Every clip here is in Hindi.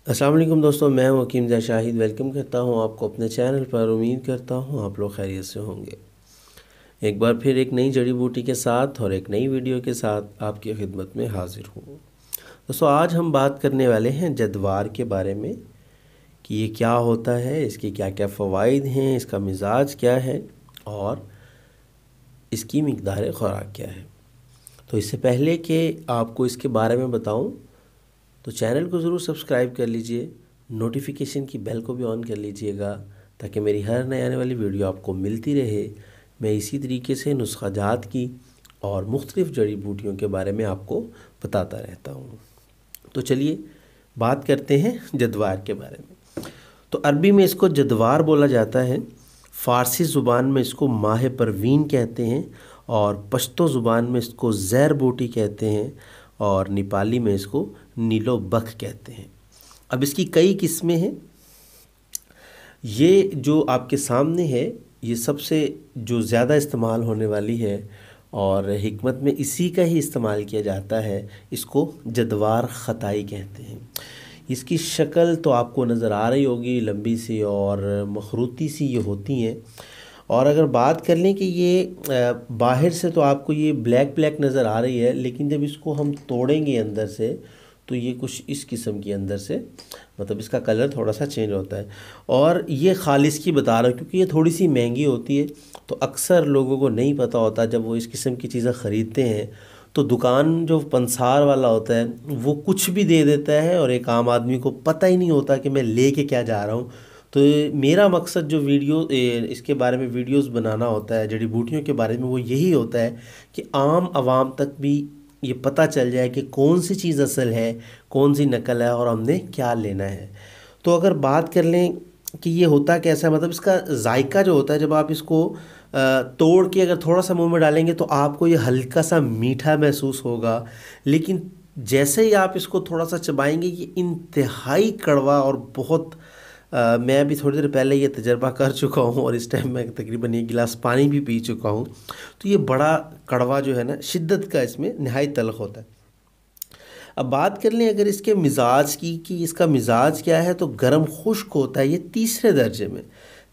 अस्सलाम वालेकुम दोस्तों, मैं हूं हकीम ज़ा शाहिद। वेलकम करता हूं आपको अपने चैनल पर। उम्मीद करता हूं आप लोग खैरियत से होंगे। एक बार फिर एक नई जड़ी बूटी के साथ और एक नई वीडियो के साथ आपकी खिदमत में हाजिर हूं। दोस्तों, आज हम बात करने वाले हैं जद्वार के बारे में कि ये क्या होता है, इसके क्या क्या फ़वाइद हैं, इसका मिजाज क्या है और इसकी मिकदार ख़ुराक क्या है। तो इससे पहले कि आपको इसके बारे में बताऊं, तो चैनल को ज़रूर सब्सक्राइब कर लीजिए, नोटिफिकेशन की बेल को भी ऑन कर लीजिएगा ताकि मेरी हर नई आने वाली वीडियो आपको मिलती रहे। मैं इसी तरीके से नुस्खा जात की और मुख्तलिफ़ जड़ी बूटियों के बारे में आपको बताता रहता हूँ। तो चलिए बात करते हैं जद्वार के बारे में। तो अरबी में इसको जद्वार बोला जाता है, फ़ारसी ज़ुबान में इसको माह परवीन कहते हैं और पश्तो ज़ुबान में इसको ज़ैर बूटी कहते हैं और नेपाली में इसको नीलो बख कहते हैं। अब इसकी कई किस्में हैं। ये जो आपके सामने है ये सबसे जो ज़्यादा इस्तेमाल होने वाली है और हिकमत में इसी का ही इस्तेमाल किया जाता है। इसको जद्वार ख़ताई कहते हैं। इसकी शक्ल तो आपको नज़र आ रही होगी, लंबी सी और मखरूती सी ये होती हैं। और अगर बात कर लें कि ये बाहर से तो आपको ये ब्लैक ब्लैक नज़र आ रही है, लेकिन जब इसको हम तोड़ेंगे अंदर से तो ये कुछ इस किस्म की अंदर से मतलब इसका कलर थोड़ा सा चेंज होता है। और ये खालिस की बता रहा हूँ क्योंकि ये थोड़ी सी महंगी होती है, तो अक्सर लोगों को नहीं पता होता। जब वो इस किस्म की चीज़ें ख़रीदते हैं तो दुकान जो पंसार वाला होता है वो कुछ भी दे देता है और एक आम आदमी को पता ही नहीं होता कि मैं ले के क्या जा रहा हूँ। तो मेरा मकसद जो इसके बारे में वीडियोस बनाना होता है, जड़ी बूटियों के बारे में, वो यही होता है कि आम आवाम तक भी ये पता चल जाए कि कौन सी चीज़ असल है, कौन सी नकल है और हमने क्या लेना है। तो अगर बात कर लें कि ये होता कैसा है, मतलब इसका जायका जो होता है, जब आप इसको तोड़ के अगर थोड़ा सा मुंह में डालेंगे तो आपको ये हल्का सा मीठा महसूस होगा, लेकिन जैसे ही आप इसको थोड़ा सा चबाएंगे ये इंतहाई कड़वा और बहुत मैं अभी थोड़ी देर पहले ये तजर्बा कर चुका हूँ और इस टाइम मैं तकरीबन एक गिलास पानी भी पी चुका हूँ। तो ये बड़ा कड़वा जो है ना, शिद्दत का इसमें नहायत तल्ख़ होता है। अब बात कर लें अगर इसके मिजाज की कि इसका मिजाज क्या है, तो गर्म खुश्क होता है। ये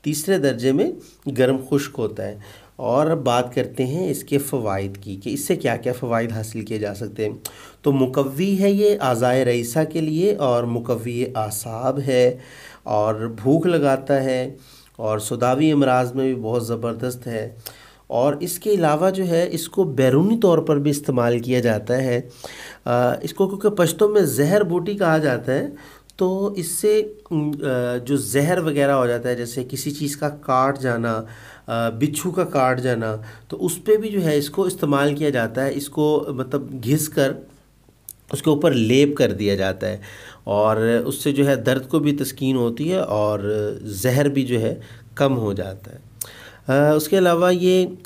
तीसरे दर्जे में गर्म खुश्क होता है। और अब बात करते हैं इसके फ़वाइद की कि इससे क्या क्या फ़वाइद हासिल किए जा सकते हैं। तो मुकव्वी है ये आज़ाए रईसा के लिए और मुकव्वी आसाब है और भूख लगाता है और सुदावी अमराज में भी बहुत ज़बरदस्त है। और इसके अलावा जो है इसको बैरूनी तौर पर भी इस्तेमाल किया जाता है। इसको क्योंकि पश्तो में जहर बूटी कहा जाता है, तो इससे जो जहर वगैरह हो जाता है, जैसे किसी चीज़ का काट जाना, बिच्छू का काट जाना, तो उस पर भी जो है इसको इस्तेमाल किया जाता है। इसको मतलब घिस कर उसके ऊपर लेप कर दिया जाता है और उससे जो है दर्द को भी तस्कीन होती है और जहर भी जो है कम हो जाता है। उसके अलावा ये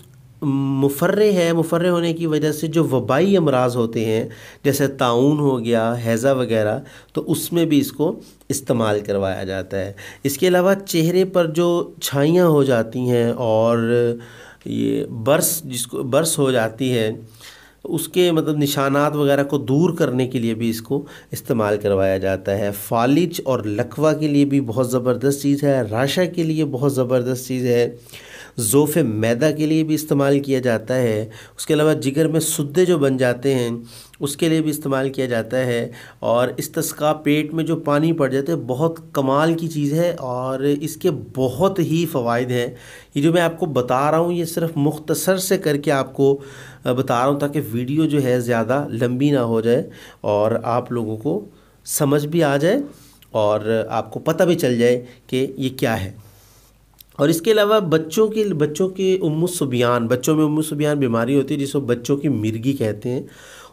मुफर्रे होने की वजह से जो वबाई अमराज होते हैं जैसे ताउन हो गया, हैज़ा वगैरह, तो उसमें भी इसको इस्तेमाल करवाया जाता है। इसके अलावा चेहरे पर जो छाइयाँ हो जाती हैं और ये बर्स हो जाती है, उसके मतलब निशानात वगैरह को दूर करने के लिए भी इसको इस्तेमाल करवाया जाता है। फालिज और लकवा के लिए भी बहुत ज़बरदस्त चीज़ है। राशा के लिए बहुत ज़बरदस्त चीज़ है। ज़ोफ़े मैदा के लिए भी इस्तेमाल किया जाता है। उसके अलावा जिगर में सुद्दे जो बन जाते हैं उसके लिए भी इस्तेमाल किया जाता है। और इस्तिस्क़ा, पेट में जो पानी पड़ जाता है, बहुत कमाल की चीज़ है और इसके बहुत ही फ़वाइद हैं। ये जो मैं आपको बता रहा हूँ ये सिर्फ मुख्तसर से करके आपको बता रहा हूँ ताकि वीडियो जो है ज़्यादा लंबी ना हो जाए और आप लोगों को समझ भी आ जाए और आपको पता भी चल जाए कि ये क्या है। और इसके अलावा बच्चों के बच्चों में उम्मु सुबियान बीमारी होती है जिसको बच्चों की मिर्गी कहते हैं,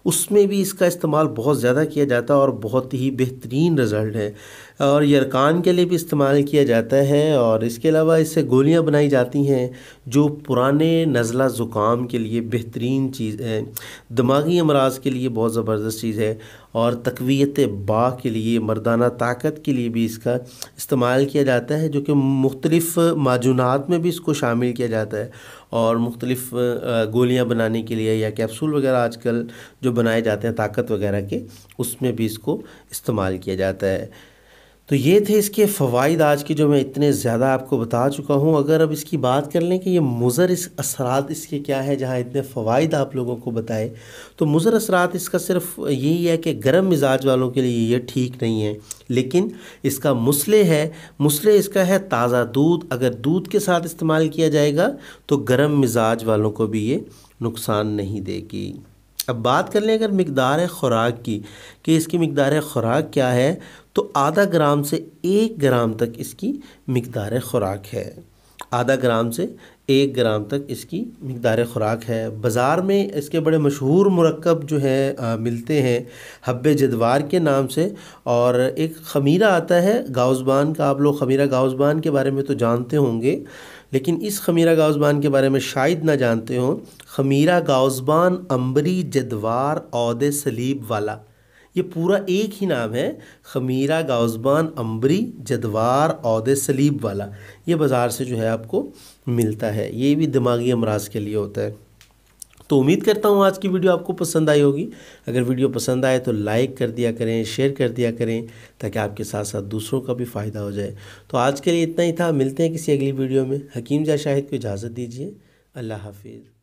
उसमें भी इसका इस्तेमाल बहुत ज़्यादा किया जाता है और बहुत ही बेहतरीन रिज़ल्ट है। और यरकान के लिए भी इस्तेमाल किया जाता है और इसके अलावा इससे गोलियां बनाई जाती हैं जो पुराने नज़ला ज़ुकाम के लिए बेहतरीन चीज़ है। दिमागी अमराज के लिए बहुत ज़बरदस्त चीज़ है और तक़वियत बा के लिए, मर्दाना ताकत के लिए भी इसका इस्तेमाल किया जाता है, जो कि मुख्तलिफ़ माजूनात में भी इसको शामिल किया जाता है। और मुख्तलिफ़ गोलियां बनाने के लिए या कैप्सूल वगैरह आजकल जो बनाए जाते हैं ताकत वगैरह के, उसमें भी इसको इस्तेमाल किया जाता है। तो ये थे इसके फ़वाइद आज के, जो मैं इतने ज़्यादा आपको बता चुका हूँ। अगर अब इसकी बात कर लें कि ये मुज़र इस असरात इसके क्या है, जहाँ इतने फ़वाइद आप लोगों को बताए, तो मुज़र असरात इसका सिर्फ यही है कि गर्म मिजाज वालों के लिए ये ठीक नहीं है। लेकिन इसका मुसले है, मुसले इसका है ताज़ा दूध। अगर दूध के साथ इस्तेमाल किया जाएगा तो गर्म मिजाज वालों को भी ये नुकसान नहीं देगी। अब बात कर लें अगर मिकदार ख़ुराक की, कि इसकी मिकदार ख़ुराक क्या है, तो आधा ग्राम से 1 ग्राम तक इसकी मिकदार ख़ुराक है। आधा ग्राम से 1 ग्राम तक इसकी मिकदार ख़ुराक है। बाज़ार में इसके बड़े मशहूर मुरक्कब जो हैं मिलते हैं हब्बे जदवार के नाम से, और एक ख़मीरा आता है गाउज़बान का। आप लोग ख़मीरा गाउज़बान के बारे में तो जानते होंगे, लेकिन इस ख़मीरा गाउज़बान के बारे में शायद ना जानते हों। ख़मीरा गाउज़बान अंबरी जदवार औदे सलीब वाला, ये पूरा एक ही नाम है, ख़मीरा गाउज़बान अंबरी जदवार औदे सलीब वाला। ये बाज़ार से जो है आपको मिलता है। ये भी दिमागी अमराज के लिए होता है। तो उम्मीद करता हूँ आज की वीडियो आपको पसंद आई होगी। अगर वीडियो पसंद आए तो लाइक कर दिया करें, शेयर कर दिया करें, ताकि आपके साथ साथ दूसरों का भी फ़ायदा हो जाए। तो आज के लिए इतना ही था। मिलते हैं किसी अगली वीडियो में। हकीम जा शाहिद को इजाज़त दीजिए। अल्लाह हाफिज़।